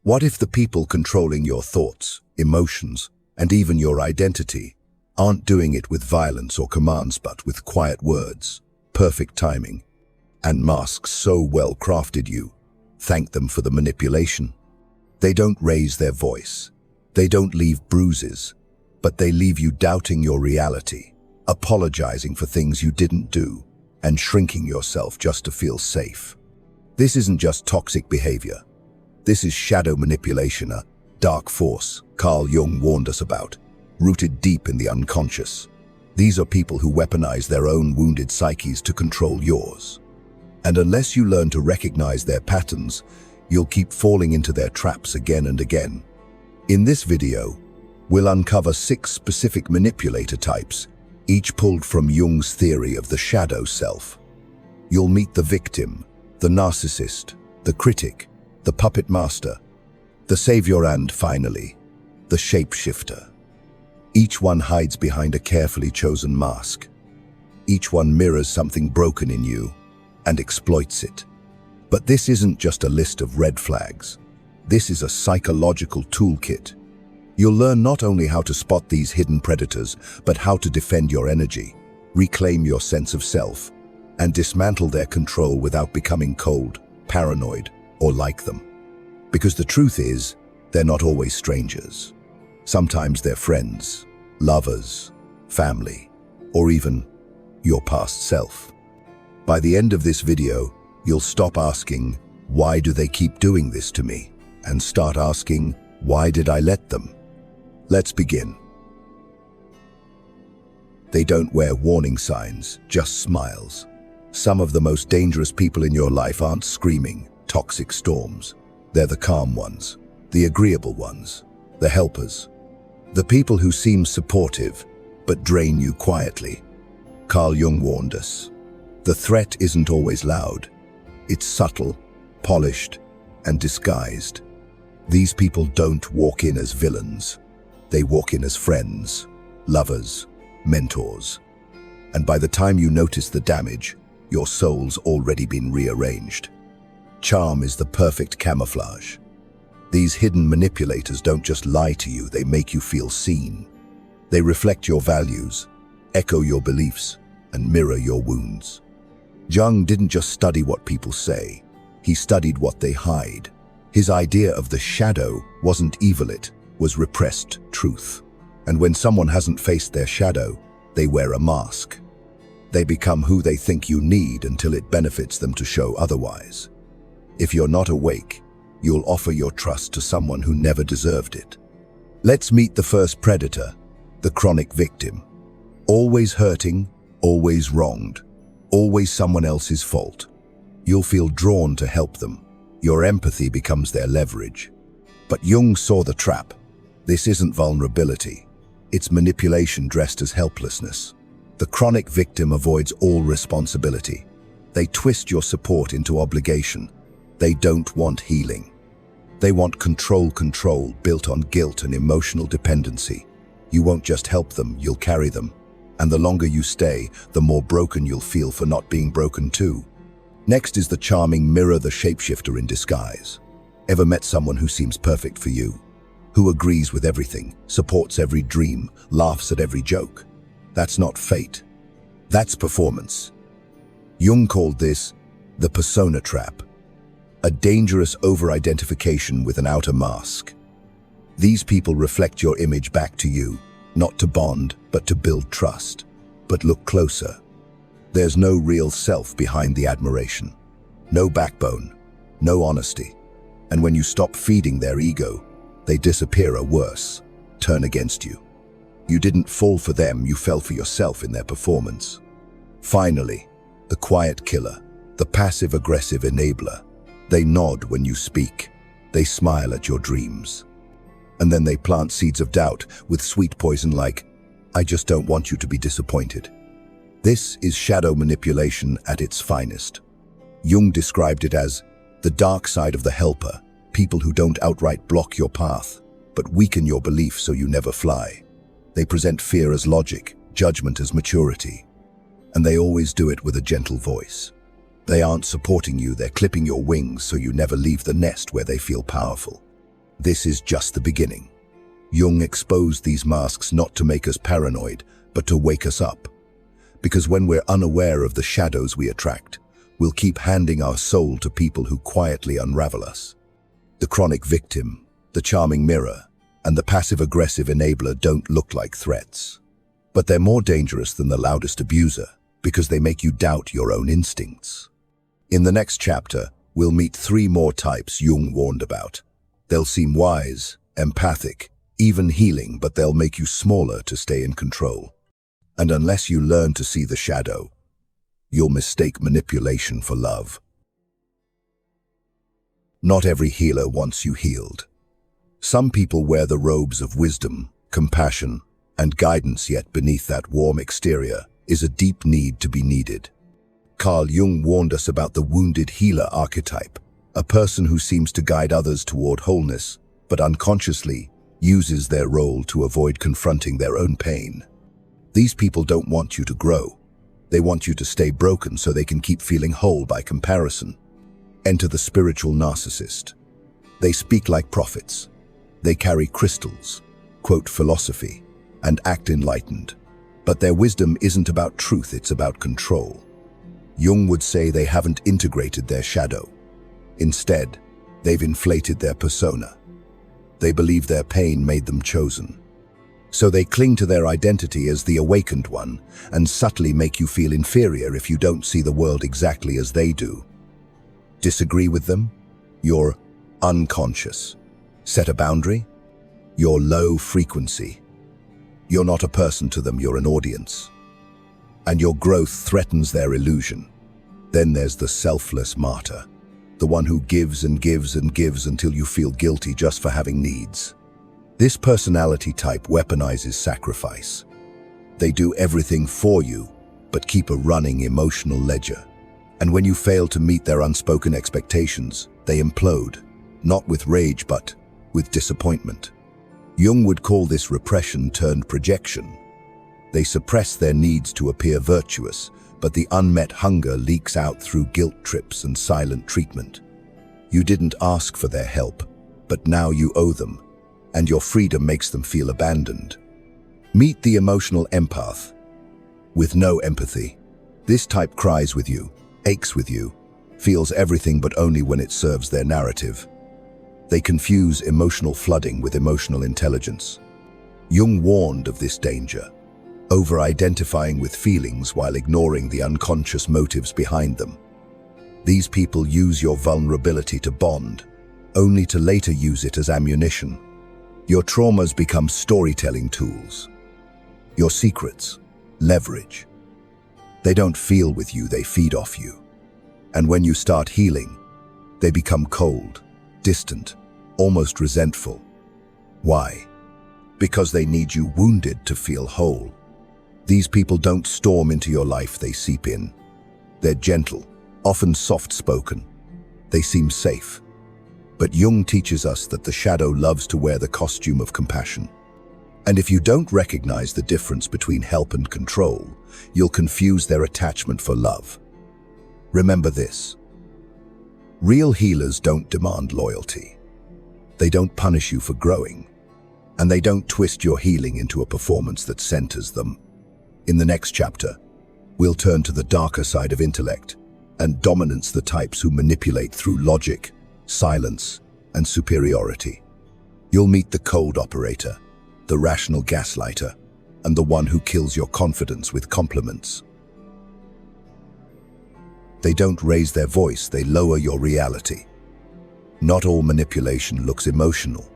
What if the people controlling your thoughts, emotions, and even your identity aren't doing it with violence or commands but with quiet words, perfect timing, and masks so well crafted you thank them for the manipulation? They don't raise their voice. They don't leave bruises, but they leave you doubting your reality, apologizing for things you didn't do, and shrinking yourself just to feel safe. This isn't just toxic behavior. This is shadow manipulation, a dark force Carl Jung warned us about, rooted deep in the unconscious. These are people who weaponize their own wounded psyches to control yours. And unless you learn to recognize their patterns, you'll keep falling into their traps again and again. In this video, we'll uncover 6 specific manipulator types, each pulled from Jung's theory of the shadow self. You'll meet the victim, the narcissist, the critic, the puppet master, the savior, and finally, the shapeshifter. Each one hides behind a carefully chosen mask. Each one mirrors something broken in you and exploits it. But this isn't just a list of red flags. This is a psychological toolkit. You'll learn not only how to spot these hidden predators, but how to defend your energy, reclaim your sense of self, and dismantle their control without becoming cold, paranoid, or like them. Because the truth is, they're not always strangers. Sometimes they're friends, lovers, family, or even your past self. By the end of this video, you'll stop asking, "Why do they keep doing this to me?" and start asking, "Why did I let them?" Let's begin. They don't wear warning signs, just smiles. Some of the most dangerous people in your life aren't screaming, toxic storms. They're the calm ones, the agreeable ones, the helpers. The people who seem supportive, but drain you quietly. Carl Jung warned us. The threat isn't always loud. It's subtle, polished, and disguised. These people don't walk in as villains. They walk in as friends, lovers, mentors. And by the time you notice the damage, your soul's already been rearranged. Charm is the perfect camouflage. These hidden manipulators don't just lie to you, they make you feel seen. They reflect your values, echo your beliefs, and mirror your wounds. Jung didn't just study what people say, he studied what they hide. His idea of the shadow wasn't evil, it was repressed truth. And when someone hasn't faced their shadow, they wear a mask. They become who they think you need until it benefits them to show otherwise. If you're not awake, you'll offer your trust to someone who never deserved it. Let's meet the first predator, the chronic victim. Always hurting, always wronged, always someone else's fault. You'll feel drawn to help them. Your empathy becomes their leverage. But Jung saw the trap. This isn't vulnerability. It's manipulation dressed as helplessness. The chronic victim avoids all responsibility. They twist your support into obligation. They don't want healing. They want control built on guilt and emotional dependency. You won't just help them, you'll carry them. And the longer you stay, the more broken you'll feel for not being broken too. Next is the charming mirror, the shapeshifter in disguise. Ever met someone who seems perfect for you? Who agrees with everything, supports every dream, laughs at every joke? That's not fate. That's performance. Jung called this the persona trap, a dangerous over-identification with an outer mask. These people reflect your image back to you, not to bond, but to build trust. But look closer. There's no real self behind the admiration. No backbone, no honesty. And when you stop feeding their ego, they disappear, or worse, turn against you. You didn't fall for them, you fell for yourself in their performance. Finally, the quiet killer, the passive-aggressive enabler. They nod when you speak. They smile at your dreams. And then they plant seeds of doubt with sweet poison like, "I just don't want you to be disappointed." This is shadow manipulation at its finest. Jung described it as the dark side of the helper, people who don't outright block your path, but weaken your belief so you never fly. They present fear as logic, judgment as maturity. And they always do it with a gentle voice. They aren't supporting you, they're clipping your wings so you never leave the nest where they feel powerful. This is just the beginning. Jung exposed these masks not to make us paranoid, but to wake us up. Because when we're unaware of the shadows we attract, we'll keep handing our soul to people who quietly unravel us. The chronic victim, the charming mirror, and the passive-aggressive enabler don't look like threats. But they're more dangerous than the loudest abuser, because they make you doubt your own instincts. In the next chapter, we'll meet 3 more types Jung warned about. They'll seem wise, empathic, even healing, but they'll make you smaller to stay in control. And unless you learn to see the shadow, you'll mistake manipulation for love. Not every healer wants you healed. Some people wear the robes of wisdom, compassion, and guidance, yet beneath that warm exterior is a deep need to be needed. Carl Jung warned us about the wounded healer archetype, a person who seems to guide others toward wholeness, but unconsciously uses their role to avoid confronting their own pain. These people don't want you to grow. They want you to stay broken so they can keep feeling whole by comparison. Enter the spiritual narcissist. They speak like prophets. They carry crystals, quote philosophy, and act enlightened. But their wisdom isn't about truth, it's about control. Jung would say they haven't integrated their shadow. Instead, they've inflated their persona. They believe their pain made them chosen. So they cling to their identity as the awakened one and subtly make you feel inferior if you don't see the world exactly as they do. Disagree with them? You're unconscious. Set a boundary? You're low frequency. You're not a person to them, you're an audience. And your growth threatens their illusion. Then there's the selfless martyr, the one who gives and gives and gives until you feel guilty just for having needs. This personality type weaponizes sacrifice. They do everything for you, but keep a running emotional ledger. And when you fail to meet their unspoken expectations, they implode, not with rage, but with disappointment. Jung would call this repression turned projection. They suppress their needs to appear virtuous, but the unmet hunger leaks out through guilt trips and silent treatment. You didn't ask for their help, but now you owe them, and your freedom makes them feel abandoned. Meet the emotional empath. With no empathy. This type cries with you, aches with you, feels everything but only when it serves their narrative. They confuse emotional flooding with emotional intelligence. Jung warned of this danger, over-identifying with feelings while ignoring the unconscious motives behind them. These people use your vulnerability to bond, only to later use it as ammunition. Your traumas become storytelling tools. Your secrets, leverage. They don't feel with you, they feed off you. And when you start healing, they become cold, distant, almost resentful. Why? Because they need you wounded to feel whole. These people don't storm into your life, they seep in. They're gentle, often soft-spoken. They seem safe. But Jung teaches us that the shadow loves to wear the costume of compassion. And if you don't recognize the difference between help and control, you'll confuse their attachment for love. Remember this. Real healers don't demand loyalty. They don't punish you for growing. And they don't twist your healing into a performance that centers them. In the next chapter, we'll turn to the darker side of intellect and dominance, the types who manipulate through logic, silence, and superiority. You'll meet the cold operator, the rational gaslighter, and the one who kills your confidence with compliments. They don't raise their voice, they lower your reality. Not all manipulation looks emotional.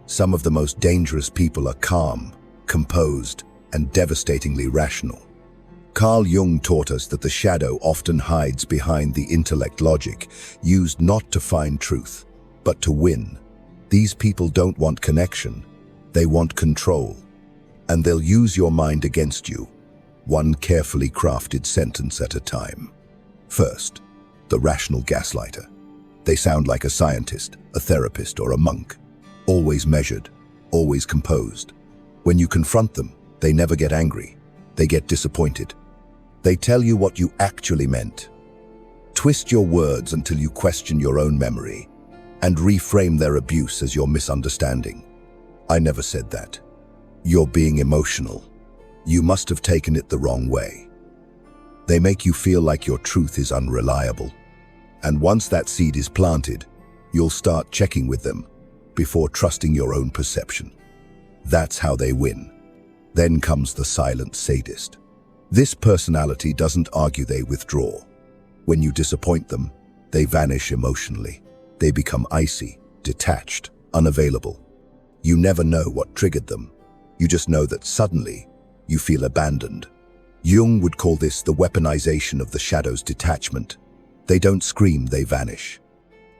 Some of the most dangerous people are calm, composed, and devastatingly rational. Carl Jung taught us that the shadow often hides behind the intellect logic, used not to find truth, but to win. These people don't want connection, they want control. And they'll use your mind against you, one carefully crafted sentence at a time. First, the rational gaslighter. They sound like a scientist, a therapist, or a monk. Always measured, always composed. When you confront them, they never get angry. They get disappointed. They tell you what you actually meant. Twist your words until you question your own memory. and reframe their abuse as your misunderstanding. "I never said that. You're being emotional. You must have taken it the wrong way." They make you feel like your truth is unreliable. And once that seed is planted, you'll start checking with them before trusting your own perception. That's how they win. Then comes the silent sadist. This personality doesn't argue, they withdraw. When you disappoint them, they vanish emotionally. They become icy, detached, unavailable. You never know what triggered them. You just know that suddenly you feel abandoned. Jung would call this the weaponization of the shadow's detachment. They don't scream, they vanish.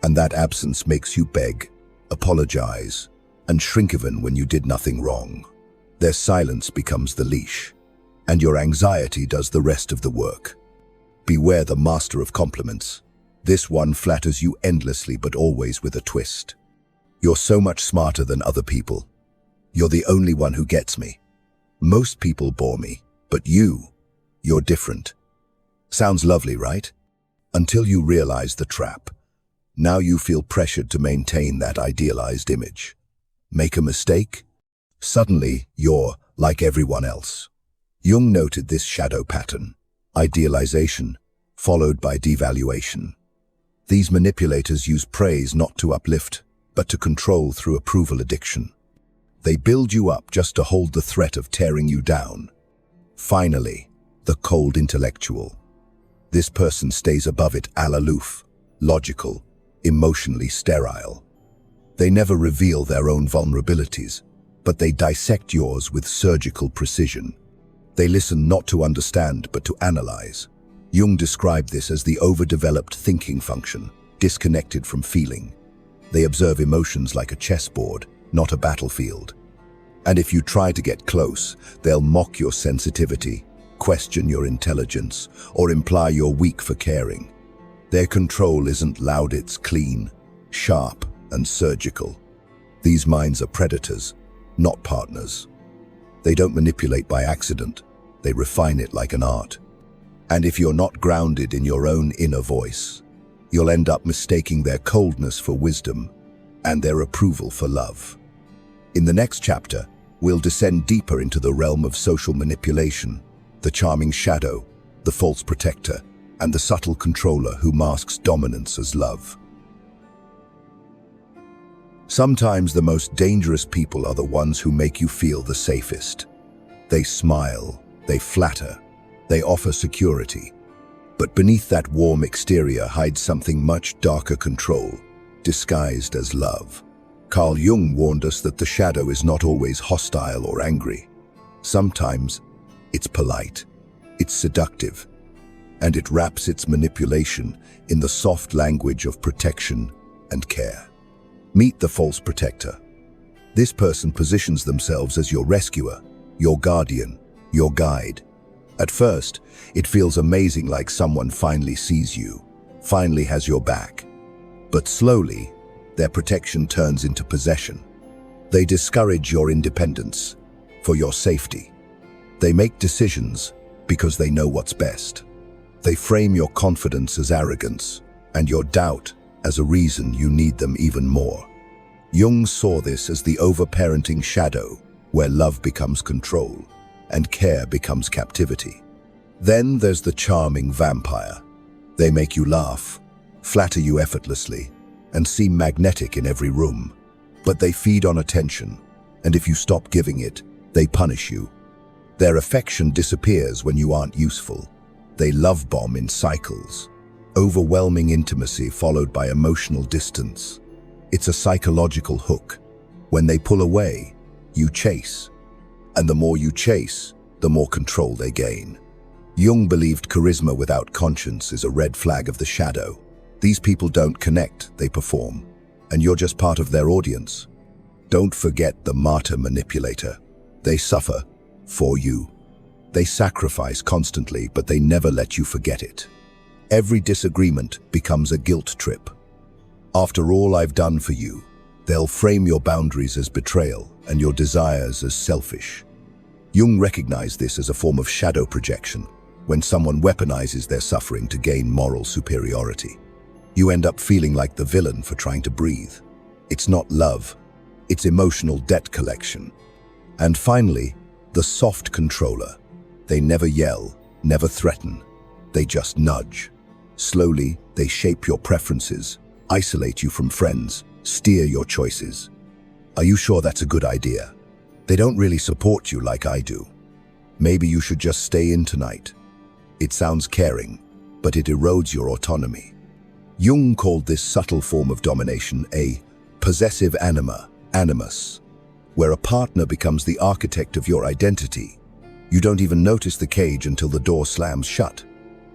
And that absence makes you beg, apologize, and shrink even when you did nothing wrong. Their silence becomes the leash, and your anxiety does the rest of the work. Beware the master of compliments. This one flatters you endlessly, but always with a twist. "You're so much smarter than other people. You're the only one who gets me. Most people bore me, but you're different." Sounds lovely, right? Until you realize the trap. Now you feel pressured to maintain that idealized image. Make a mistake? Suddenly, you're like everyone else. Jung noted this shadow pattern: idealization, followed by devaluation. These manipulators use praise not to uplift, but to control through approval addiction. They build you up just to hold the threat of tearing you down. Finally, the cold intellectual. This person stays above it, aloof, logical, emotionally sterile. They never reveal their own vulnerabilities, but they dissect yours with surgical precision. They listen not to understand, but to analyze. Jung described this as the overdeveloped thinking function, disconnected from feeling. They observe emotions like a chessboard, not a battlefield. And if you try to get close, they'll mock your sensitivity, question your intelligence, or imply you're weak for caring. Their control isn't loud, it's clean, sharp, and surgical. These minds are predators, not partners. They don't manipulate by accident, they refine it like an art. And if you're not grounded in your own inner voice, you'll end up mistaking their coldness for wisdom and their approval for love. In the next chapter, we'll descend deeper into the realm of social manipulation, the charming shadow, the false protector, and the subtle controller who masks dominance as love. Sometimes the most dangerous people are the ones who make you feel the safest. They smile, they flatter, they offer security. But beneath that warm exterior hides something much darker: control, disguised as love. Carl Jung warned us that the shadow is not always hostile or angry. Sometimes it's polite, it's seductive, and it wraps its manipulation in the soft language of protection and care. Meet the false protector. This person positions themselves as your rescuer, your guardian, your guide. At first, it feels amazing, like someone finally sees you, finally has your back. But slowly, their protection turns into possession. They discourage your independence for your safety. They make decisions because they know what's best. They frame your confidence as arrogance and your doubt as a reason you need them even more. Jung saw this as the overparenting shadow, where love becomes control and care becomes captivity. Then there's the charming vampire. They make you laugh, flatter you effortlessly, and seem magnetic in every room. But they feed on attention, and if you stop giving it, they punish you. Their affection disappears when you aren't useful. They love bomb in cycles. Overwhelming intimacy followed by emotional distance. It's a psychological hook. When they pull away, you chase. And the more you chase, the more control they gain. Jung believed charisma without conscience is a red flag of the shadow. These people don't connect, they perform. And you're just part of their audience. Don't forget the martyr manipulator. They suffer for you. They sacrifice constantly, but they never let you forget it. Every disagreement becomes a guilt trip. After all I've done for you, they'll frame your boundaries as betrayal and your desires as selfish. Jung recognized this as a form of shadow projection, when someone weaponizes their suffering to gain moral superiority. You end up feeling like the villain for trying to breathe. It's not love, it's emotional debt collection. And finally, the soft controller. They never yell, never threaten. They just nudge. Slowly, they shape your preferences, isolate you from friends, steer your choices. Are you sure that's a good idea? They don't really support you like I do. Maybe you should just stay in tonight. It sounds caring, but it erodes your autonomy. Jung called this subtle form of domination a possessive animus, where a partner becomes the architect of your identity. You don't even notice the cage until the door slams shut.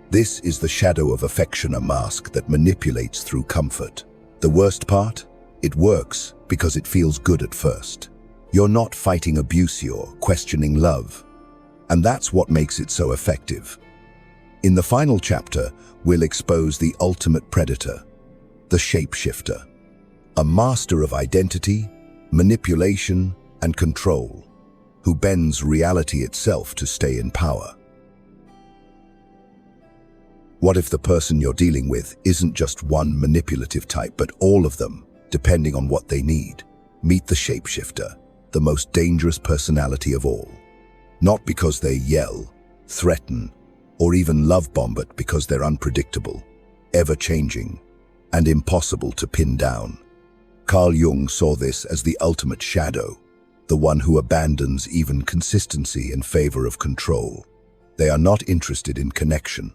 This is the shadow of affection, a mask that manipulates through comfort. The worst part? It works because it feels good at first. You're not fighting abuse, you're questioning love. And that's what makes it so effective. In the final chapter, we'll expose the ultimate predator, the shapeshifter, a master of identity, manipulation, and control, who bends reality itself to stay in power. What if the person you're dealing with isn't just one manipulative type, but all of them, depending on what they need? Meet the shapeshifter, the most dangerous personality of all. Not because they yell, threaten, or even love bomb, but because they're unpredictable, ever-changing, and impossible to pin down. Carl Jung saw this as the ultimate shadow, the one who abandons even consistency in favor of control. They are not interested in connection,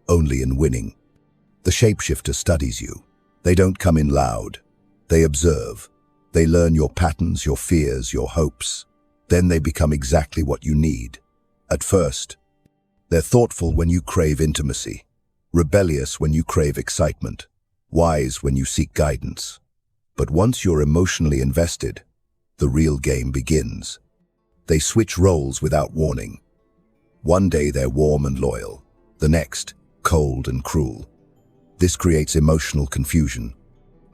only in winning. The shapeshifter studies you. They don't come in loud. They observe. They learn your patterns, your fears, your hopes. Then they become exactly what you need. At first, they're thoughtful when you crave intimacy, rebellious when you crave excitement, wise when you seek guidance. But once you're emotionally invested, the real game begins. They switch roles without warning. One day they're warm and loyal, the next, cold and cruel. This creates emotional confusion.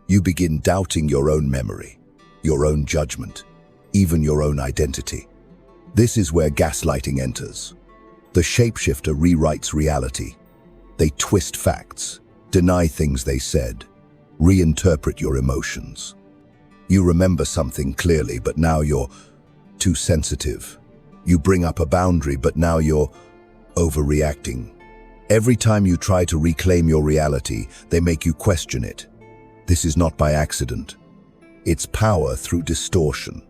You begin doubting your own memory, your own judgment, even your own identity. This is where gaslighting enters. The shapeshifter rewrites reality. They twist facts, deny things they said, reinterpret your emotions. You remember something clearly, but now you're too sensitive. You bring up a boundary, but now you're overreacting. Every time you try to reclaim your reality, they make you question it. This is not by accident. It's power through distortion.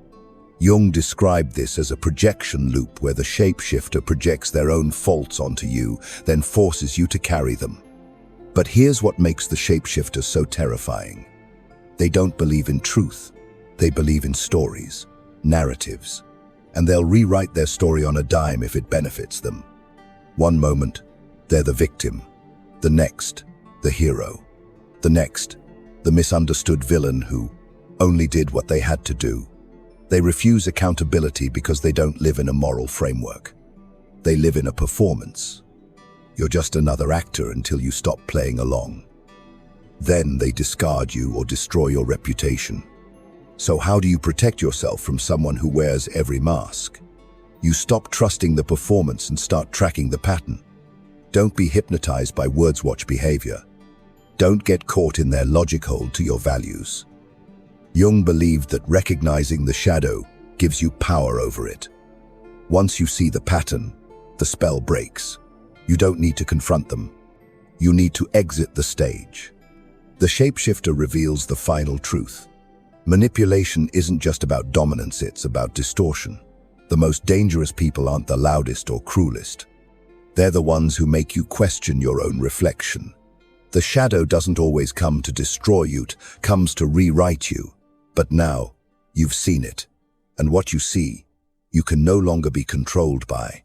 Jung described this as a projection loop where the shapeshifter projects their own faults onto you, then forces you to carry them. But here's what makes the shapeshifter so terrifying. They don't believe in truth. They believe in stories, narratives, and they'll rewrite their story on a dime if it benefits them. One moment, they're the victim. The next, the hero. The next, the misunderstood villain who only did what they had to do. They refuse accountability because they don't live in a moral framework. They live in a performance. You're just another actor until you stop playing along. Then they discard you or destroy your reputation. So how do you protect yourself from someone who wears every mask? You stop trusting the performance and start tracking the pattern. Don't be hypnotized by words-watch behavior. Don't get caught in their logic hold to your values. Jung believed that recognizing the shadow gives you power over it. Once you see the pattern, the spell breaks. You don't need to confront them. You need to exit the stage. The shapeshifter reveals the final truth. Manipulation isn't just about dominance, it's about distortion. The most dangerous people aren't the loudest or cruelest. They're the ones who make you question your own reflection. The shadow doesn't always come to destroy you, it comes to rewrite you. But now, you've seen it, and what you see, you can no longer be controlled by.